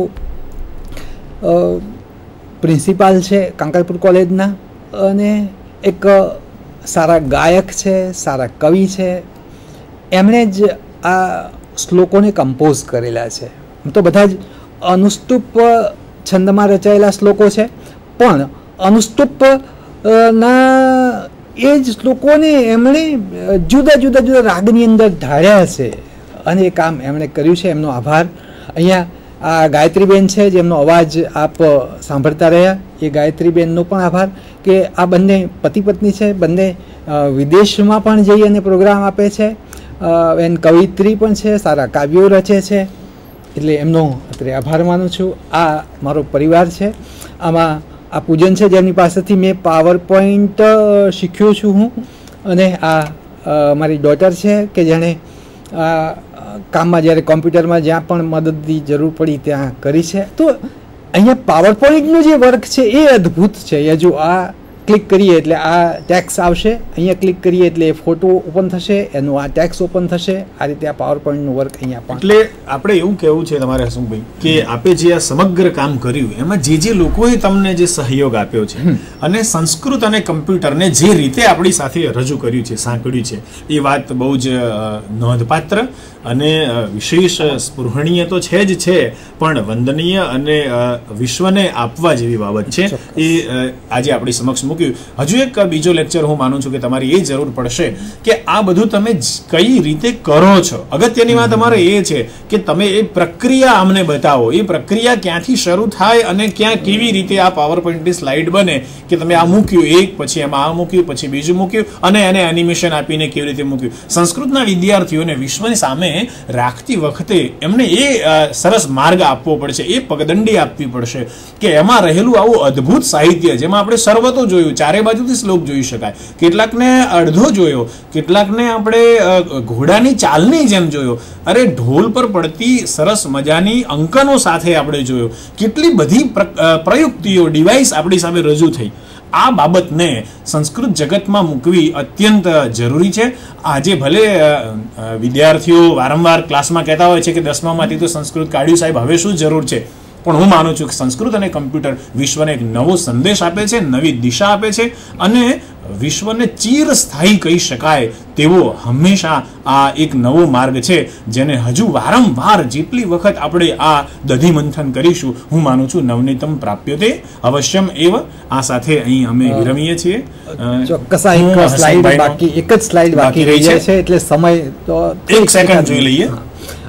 પ્રિન્સિપાલ છે કાંકરપુર કોલેજના, અને એક સારા ગાયક છે, સારા કવિ છે. એમણે જ આ શ્લોકોને કમ્પોઝ કરેલા છે. તો બધા જ અનુષ્ટુપ છંદમાં રચાયેલા શ્લોકો છે, પણ અનુષ્ટુપ ના એ જ શ્લોકોને એમણે જુદા જુદા રાગની અંદર ઢાળ્યા છે, અને એ કામ એમણે કર્યું છે. એમનો આભાર. અહીંયા આ ગાયત્રીબેન છે, જેમનો અવાજ આપ સાંભળતા રહ્યા, એ ગાયત્રીબેનનો પણ આભાર કે આ બંને પતિ પત્ની છે, બંને વિદેશમાં પણ જઈ અને પ્રોગ્રામ આપે છે. એન કવિત્રી પણ છે, સારા કાવ્યો રચે છે, એટલે એમનો અત્યારે આભાર માનું છું. આ મારો પરિવાર છે. આમાં આ પૂજન છે, જેમની પાસેથી મેં પાવર પોઈન્ટ શીખ્યો છું હું, અને આ મારી ડોટર છે કે જેણે આ કામમાં જ્યારે કોમ્પ્યુટરમાં જ્યાં પણ મદદની જરૂર પડી ત્યાં કરી છે. તો અહીંયા પાવર પોઈન્ટનું જે વર્ક છે એ અદ્ભુત છે. અહીંયા જો આ ક્લિક કરીએ એટલે આ ટેક્સ આવશે, અહીંયા ક્લિક કરીએ એટલે એ ફોટો ઓપન થશે, એનું આ ટેક્સ ઓપન થશે. આ રીતે આ પાવર પોઈન્ટનું વર્ક અહીંયા પણ. એટલે આપણે એવું કહેવું છે તમારે હસમુખભાઈ કે આપે જે આ સમગ્ર કામ કર્યું એમાં જે લોકોએ તમને જે સહયોગ આપ્યો છે, અને સંસ્કૃત અને કમ્પ્યુટરને જે રીતે આપણી સાથે રજૂ કર્યું છે, સાંકળ્યું છે, એ વાત બહુ જ નોંધપાત્ર અને વિશેષ સ્પૃહણીય તો છે જ છે, પણ વંદનીય અને વિશ્વને આપવા જેવી બાબત છે. એ આજે આપણી સમક્ષ મૂક્યું. હજુ એક બીજો લેક્ચર હું માનું છું કે તમારી એ જરૂર પડશે કે આ બધું તમે કઈ રીતે કરો છો. અગત્યની વાત તમારે એ છે કે તમે એ પ્રક્રિયા અમને બતાવો. એ પ્રક્રિયા ક્યાંથી શરૂ થાય અને ક્યાં કેવી રીતે આ પાવર પોઈન્ટની સ્લાઇડ બને કે તમે આ મૂક્યું એક, પછી એમાં આ મૂક્યું, પછી બીજું મૂક્યું, અને એને એનિમેશન આપીને કેવી રીતે મૂક્યું. સંસ્કૃતના વિદ્યાર્થીઓને વિશ્વની સામે રાખતી વખતે એમને એ સરસ માર્ગ આપવો પડશે, એ પગદંડી આપવી પડશે કે એમાં રહેલું આવું અદ્ભુત સાહિત્ય, જેમાં આપણે સર્વતો જોયું, ચારે બાજુથી શ્લોક જોઈ શકાય, કેટલાકને અડધો જોયો, કેટલાકને આપણે ઘોડાની ચાલની જેમ જોયો, અરે ઢોલ પર પડતી સરસ મજાની અંકનો સાથે આપણે જોયો, કેટલી બધી પ્રયુક્તિઓ, ડિવાઇસ આપણી સામે રજૂ થઈ. આ બાબતને સંસ્કૃત જગતમાં મૂકવી અત્યંત જરૂરી છે. આજે ભલે વિદ્યાર્થીઓ વારંવાર ક્લાસમાં કહેતા હોય છે કે 10મામાંથી તો સંસ્કૃત કાઢ્યું સાહેબ, હવે શું જરૂર છે, પણ હું માનું છું કે સંસ્કૃત અને કમ્પ્યુટર વિશ્વને એક નવો સંદેશ આપે છે, નવી દિશા આપે છે, અને વિશ્વને ચિરસ્થાયી કહી શકાય તેવો હંમેશા આ એક નવો માર્ગ છે, જેને હજુ વારંવાર જેટલી વખત આપણે આ દધિમંથન કરીશું, હું માનું છું નવનીતમ પ્રાપ્યતે અવશ્યમ એવ. આ સાથે અહીં અમે વિરમીએ છીએ. ચોક્કસ એક જ સ્લાઇડ બાકી રહી જાય છે, એટલે સમય તો એક સેકન્ડ જોઈ લઈએ.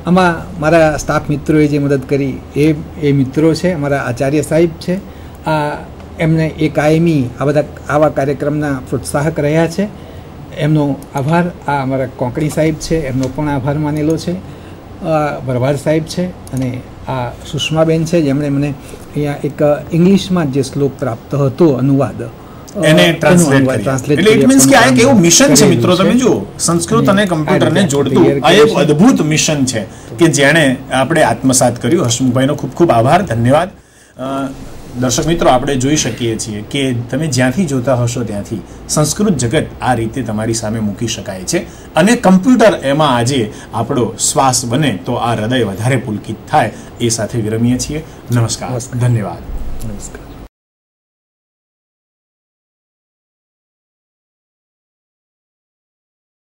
આમાં મારા સ્ટાફ મિત્રોએ જે મદદ કરી એ મિત્રો છે, અમારા આચાર્ય સાહેબ છે. આ એમને એ કાયમી આવા કાર્યક્રમના પ્રોત્સાહક રહ્યા છે, એમનો આભાર. આ અમારા કોંકણી સાહેબ છે, એમનો પણ આભાર માનેલો છે. ભરવાડ સાહેબ છે, અને આ સુષ્માબેન છે, જેમણે મને અહીંયા એક ઇંગ્લિશમાં જે શ્લોક પ્રાપ્ત હતો અનુવાદ એને ટ્રાન્સલેટ એટલે ઇટ મીન્સ કે આ એક એવું મિશન છે મિત્રો. તમે જુઓ, સંસ્કૃત અને કમ્પ્યુટરને જોડતું આ એક અદ્ભુત મિશન છે કે જેણે આપણે આત્મસાત કર્યું. હસમુખભાઈનો ખૂબ ખૂબ આભાર, ધન્યવાદ. દર્શક મિત્રો, આપણે જોઈ શકીએ છીએ કે તમે જ્યાંથી જોતા હશો ત્યાંથી સંસ્કૃત જગત આ રીતે તમારી સામે મૂકી શકાય છે, અને કમ્પ્યુટર એમાં આજે આપણો શ્વાસ બને તો આ હૃદય વધારે પુલકિત થાય. એ સાથે વિરમીએ છીએ. નમસ્કાર, ધન્યવાદ. નમસ્કાર.